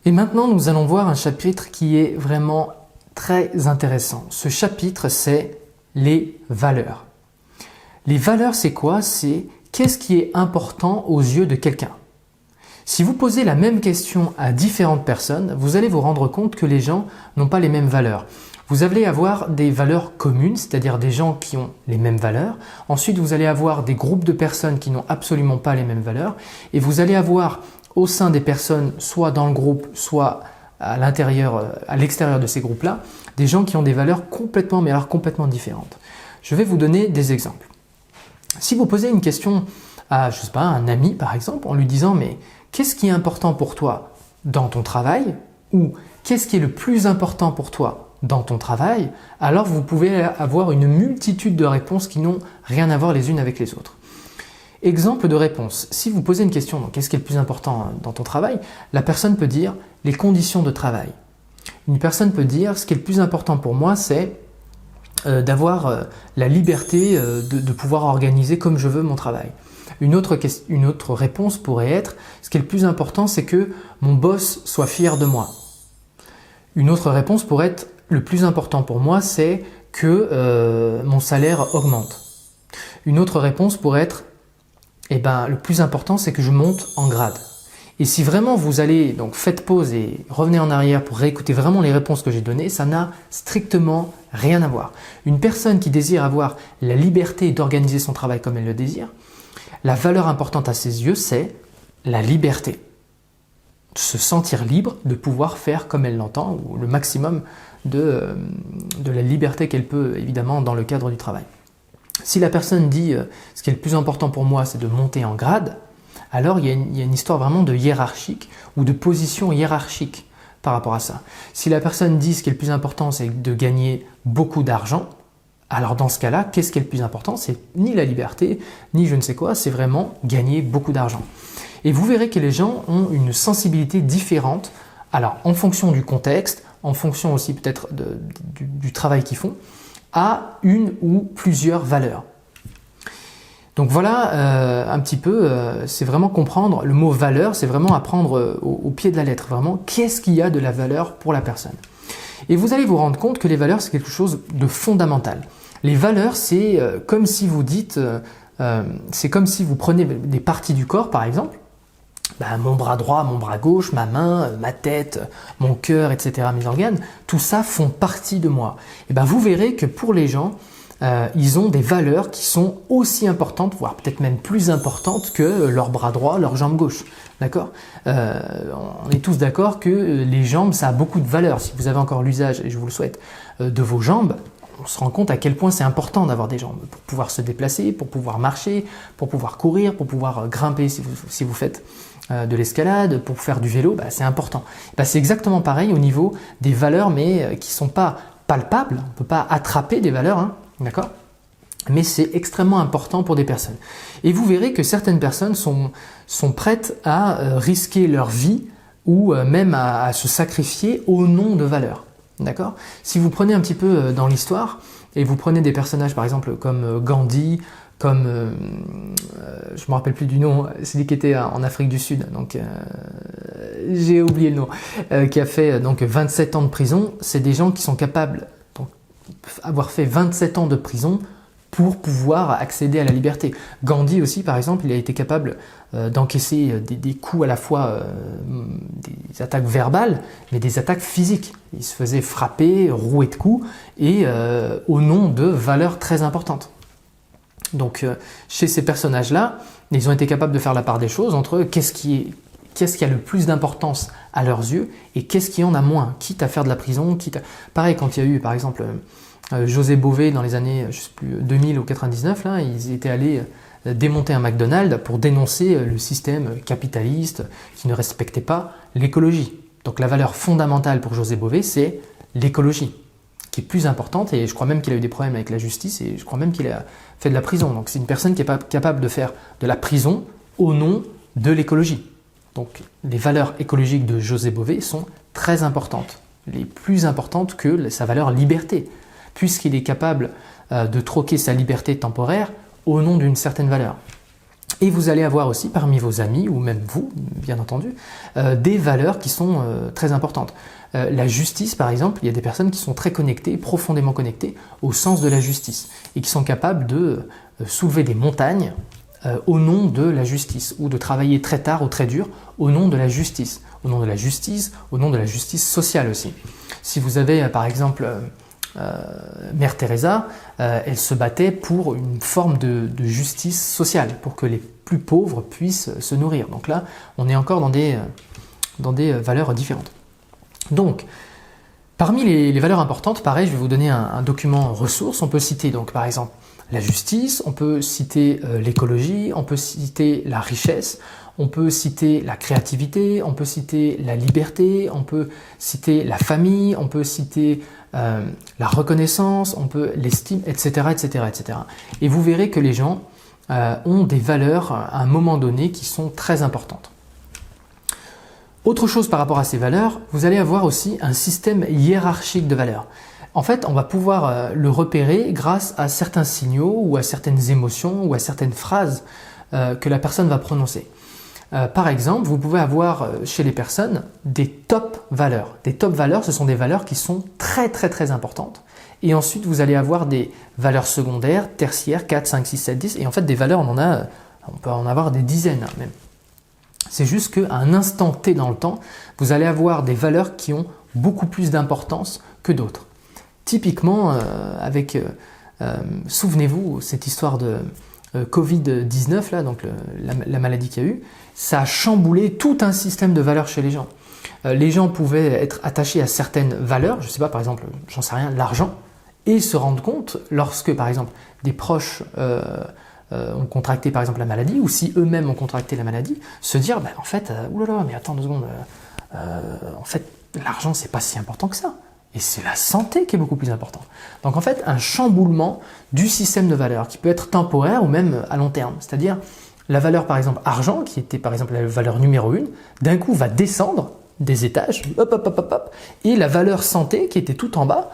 Et maintenant, nous allons voir un chapitre qui est vraiment très intéressant. Ce chapitre, c'est les valeurs. Les valeurs, c'est quoi? C'est qu'est-ce qui est important aux yeux de quelqu'un? Si vous posez la même question à différentes personnes, vous allez vous rendre compte que les gens n'ont pas les mêmes valeurs. Vous allez avoir des valeurs communes, c'est-à-dire des gens qui ont les mêmes valeurs. Ensuite, vous allez avoir des groupes de personnes qui n'ont absolument pas les mêmes valeurs. Et vous allez avoir au sein des personnes, soit dans le groupe, soit à l'extérieur de ces groupes-là, des gens qui ont des valeurs complètement, mais alors complètement différentes. Je vais vous donner des exemples. Si vous posez une question à, je sais pas, un ami par exemple, en lui disant « mais qu'est-ce qui est important pour toi dans ton travail ?» ou « qu'est-ce qui est le plus important pour toi dans ton travail ?» alors vous pouvez avoir une multitude de réponses qui n'ont rien à voir les unes avec les autres. Exemple de réponse, si vous posez une question « qu'est-ce qui est le plus important dans ton travail ?» la personne peut dire « les conditions de travail ». Une personne peut dire « ce qui est le plus important pour moi, c'est d'avoir la liberté de pouvoir organiser comme je veux mon travail ». Une autre réponse pourrait être « ce qui est le plus important, c'est que mon boss soit fier de moi ». Une autre réponse pourrait être « le plus important pour moi, c'est que mon salaire augmente ». Une autre réponse pourrait être « le plus important, c'est que je monte en grade ». Et si vraiment vous allez, donc faites pause et revenez en arrière pour réécouter vraiment les réponses que j'ai données, ça n'a strictement rien à voir. Une personne qui désire avoir la liberté d'organiser son travail comme elle le désire, la valeur importante à ses yeux, c'est la liberté. Se sentir libre de pouvoir faire comme elle l'entend, ou le maximum de la liberté qu'elle peut, évidemment, dans le cadre du travail. Si la personne dit « ce qui est le plus important pour moi, c'est de monter en grade », alors il y a une histoire vraiment de hiérarchique ou de position hiérarchique par rapport à ça. Si la personne dit « ce qui est le plus important, c'est de gagner beaucoup d'argent », alors dans ce cas-là, qu'est-ce qui est le plus important? C'est ni la liberté, ni je ne sais quoi, c'est vraiment gagner beaucoup d'argent. Et vous verrez que les gens ont une sensibilité différente, alors en fonction du contexte, en fonction aussi peut-être du travail qu'ils font, à une ou plusieurs valeurs. Donc voilà un petit peu, c'est vraiment comprendre le mot valeur, c'est vraiment apprendre au pied de la lettre, vraiment qu'est-ce qu'il y a de la valeur pour la personne. Et vous allez vous rendre compte que les valeurs, c'est quelque chose de fondamental. Les valeurs, c'est comme si vous dites, c'est comme si vous prenez des parties du corps, par exemple, mon bras droit, mon bras gauche, ma main, ma tête, mon cœur, etc., mes organes, tout ça font partie de moi. Et vous verrez que pour les gens, ils ont des valeurs qui sont aussi importantes, voire peut-être même plus importantes que leur bras droit, leur jambe gauche. D'accord? On est tous d'accord que les jambes, ça a beaucoup de valeur. Si vous avez encore l'usage, et je vous le souhaite, de vos jambes, on se rend compte à quel point c'est important d'avoir des jambes pour pouvoir se déplacer, pour pouvoir marcher, pour pouvoir courir, pour pouvoir grimper si vous faites de l'escalade, pour faire du vélo, c'est important. C'est exactement pareil au niveau des valeurs, mais qui ne sont pas palpables. On ne peut pas attraper des valeurs, d'accord? Mais c'est extrêmement important pour des personnes. Et vous verrez que certaines personnes sont prêtes à risquer leur vie ou même à se sacrifier au nom de valeurs. D'accord? Si vous prenez un petit peu dans l'histoire et vous prenez des personnages par exemple comme Gandhi, comme, je ne me rappelle plus du nom, celui qui était en Afrique du Sud, donc j'ai oublié le nom, qui a fait donc 27 ans de prison, c'est des gens qui sont capables d'avoir fait 27 ans de prison pour pouvoir accéder à la liberté. Gandhi aussi, par exemple, il a été capable d'encaisser des coups à la fois, des attaques verbales, mais des attaques physiques. Il se faisait frapper, rouer de coups, et au nom de valeurs très importantes. Donc, chez ces personnages-là, ils ont été capables de faire la part des choses entre qu'est-ce qui a le plus d'importance à leurs yeux et qu'est-ce qui en a moins, quitte à faire de la prison, Pareil, quand il y a eu, par exemple, José Bové dans les années, je sais plus, 2000 ou 99, là, ils étaient allés démonter un McDonald's pour dénoncer le système capitaliste qui ne respectait pas l'écologie. Donc la valeur fondamentale pour José Bové, c'est l'écologie, qui est plus importante, et je crois même qu'il a eu des problèmes avec la justice, et je crois même qu'il a fait de la prison. Donc c'est une personne qui est capable de faire de la prison au nom de l'écologie. Donc les valeurs écologiques de José Bové sont très importantes, les plus importantes que sa valeur liberté, puisqu'il est capable de troquer sa liberté temporaire au nom d'une certaine valeur. Et vous allez avoir aussi parmi vos amis, ou même vous, bien entendu, des valeurs qui sont très importantes. La justice, par exemple, il y a des personnes qui sont très connectées, profondément connectées au sens de la justice, et qui sont capables de soulever des montagnes au nom de la justice, ou de travailler très tard ou très dur au nom de la justice, au nom de la justice, au nom de la justice sociale aussi. Si vous avez, par exemple, Mère Teresa, elle se battait pour une forme de justice sociale, pour que les plus pauvres puissent se nourrir. Donc là, on est encore dans des valeurs différentes. Donc, parmi les valeurs importantes, pareil, je vais vous donner un document ressources. On peut citer donc par exemple la justice, on peut citer l'écologie, on peut citer la richesse, on peut citer la créativité, on peut citer la liberté, on peut citer la famille, on peut citer la reconnaissance, on peut l'estime, etc., etc., etc. Et vous verrez que les gens ont des valeurs à un moment donné qui sont très importantes. Autre chose par rapport à ces valeurs, vous allez avoir aussi un système hiérarchique de valeurs. En fait, on va pouvoir le repérer grâce à certains signaux ou à certaines émotions ou à certaines phrases que la personne va prononcer. Par exemple, vous pouvez avoir chez les personnes des top valeurs. Des top valeurs, ce sont des valeurs qui sont très très très importantes. Et ensuite, vous allez avoir des valeurs secondaires, tertiaires, 4, 5, 6, 7, 10. Et en fait, des valeurs, on peut en avoir des dizaines même. C'est juste qu'à un instant T dans le temps, vous allez avoir des valeurs qui ont beaucoup plus d'importance que d'autres. Typiquement, souvenez-vous, cette histoire de Covid-19, là, donc la maladie qu'il y a eu, ça a chamboulé tout un système de valeurs chez les gens. Les gens pouvaient être attachés à certaines valeurs, je ne sais pas, par exemple, j'en sais rien, l'argent, et se rendre compte lorsque, par exemple, des proches ont contracté, par exemple, la maladie, ou si eux-mêmes ont contracté la maladie, se dire, en fait, oulala, mais attends 2 secondes, en fait, l'argent, c'est pas si important que ça. Et c'est la santé qui est beaucoup plus importante. Donc en fait, un chamboulement du système de valeurs qui peut être temporaire ou même à long terme. C'est-à-dire, la valeur, par exemple, argent, qui était par exemple la valeur numéro 1, d'un coup va descendre des étages, hop, hop, hop, hop, hop, et la valeur santé, qui était tout en bas,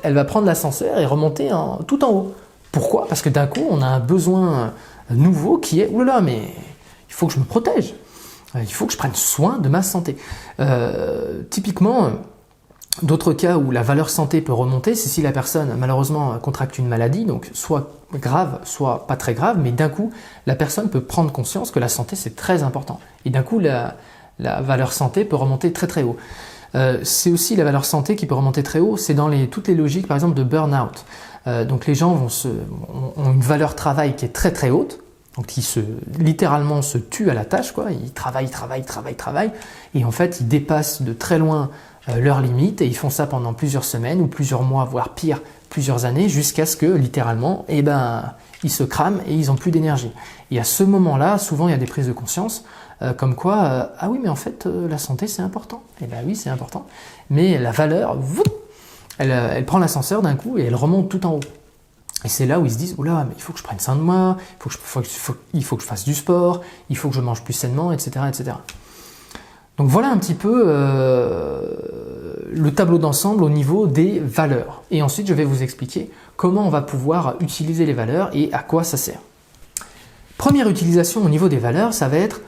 elle va prendre l'ascenseur et remonter tout en haut. Pourquoi? Parce que d'un coup, on a un besoin nouveau qui est, oulala, mais il faut que je me protège. Il faut que je prenne soin de ma santé. Typiquement, d'autres cas où la valeur santé peut remonter, c'est si la personne malheureusement contracte une maladie, donc soit grave, soit pas très grave, mais d'un coup, la personne peut prendre conscience que la santé c'est très important. Et d'un coup, la valeur santé peut remonter très très haut. C'est aussi la valeur santé qui peut remonter très haut, c'est dans toutes les logiques par exemple de burn-out. Donc les gens ont une valeur travail qui est très très haute, donc qui littéralement se tuent à la tâche, quoi. Ils travaillent, et en fait ils dépassent de très loin leurs limites et ils font ça pendant plusieurs semaines ou plusieurs mois, voire pire, plusieurs années, jusqu'à ce que littéralement, ils se crament et ils n'ont plus d'énergie. Et à ce moment-là, souvent il y a des prises de conscience comme quoi, ah oui mais en fait la santé c'est important. Et bien oui c'est important, mais la valeur, elle prend l'ascenseur d'un coup et elle remonte tout en haut. Et c'est là où ils se disent, oula, mais il faut que je prenne soin de moi, il faut que je fasse du sport, il faut que je mange plus sainement, etc., etc. Donc voilà un petit peu le tableau d'ensemble au niveau des valeurs. Et ensuite, je vais vous expliquer comment on va pouvoir utiliser les valeurs et à quoi ça sert. Première utilisation au niveau des valeurs, ça va être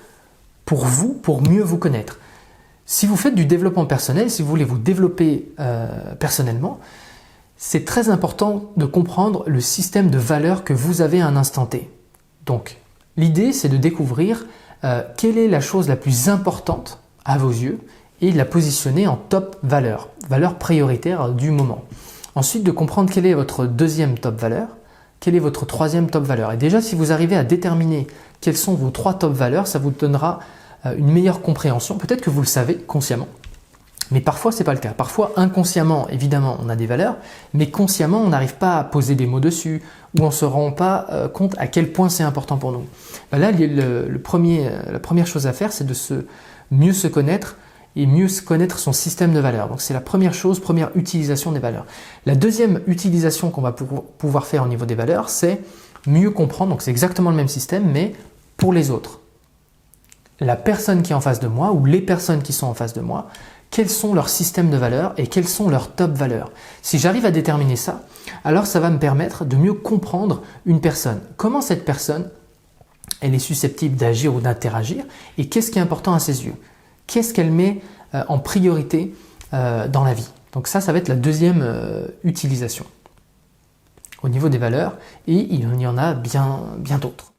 pour vous, pour mieux vous connaître. Si vous faites du développement personnel, si vous voulez vous développer personnellement, c'est très important de comprendre le système de valeurs que vous avez à un instant T. Donc, l'idée, c'est de découvrir quelle est la chose la plus importante à vos yeux et de la positionner en top valeur prioritaire du moment. Ensuite, de comprendre quelle est votre deuxième top valeur, quelle est votre troisième top valeur. Et déjà, si vous arrivez à déterminer quelles sont vos 3 top valeurs, ça vous donnera une meilleure compréhension. Peut-être que vous le savez consciemment, mais parfois ce n'est pas le cas. Parfois, inconsciemment, évidemment, on a des valeurs, mais consciemment, on n'arrive pas à poser des mots dessus ou on ne se rend pas compte à quel point c'est important pour nous. Là, la première chose à faire, c'est de mieux se connaître et mieux connaître son système de valeurs. Donc c'est la première chose, première utilisation des valeurs. La deuxième utilisation qu'on va pouvoir faire au niveau des valeurs, c'est mieux comprendre, donc c'est exactement le même système, mais pour les autres. La personne qui est en face de moi ou les personnes qui sont en face de moi, quels sont leurs systèmes de valeurs et quelles sont leurs top valeurs. Si j'arrive à déterminer ça, alors ça va me permettre de mieux comprendre une personne. Comment cette personne elle est susceptible d'agir ou d'interagir et qu'est-ce qui est important à ses yeux. Qu'est-ce qu'elle met en priorité dans la vie. Donc ça va être la deuxième utilisation au niveau des valeurs et il y en a bien d'autres.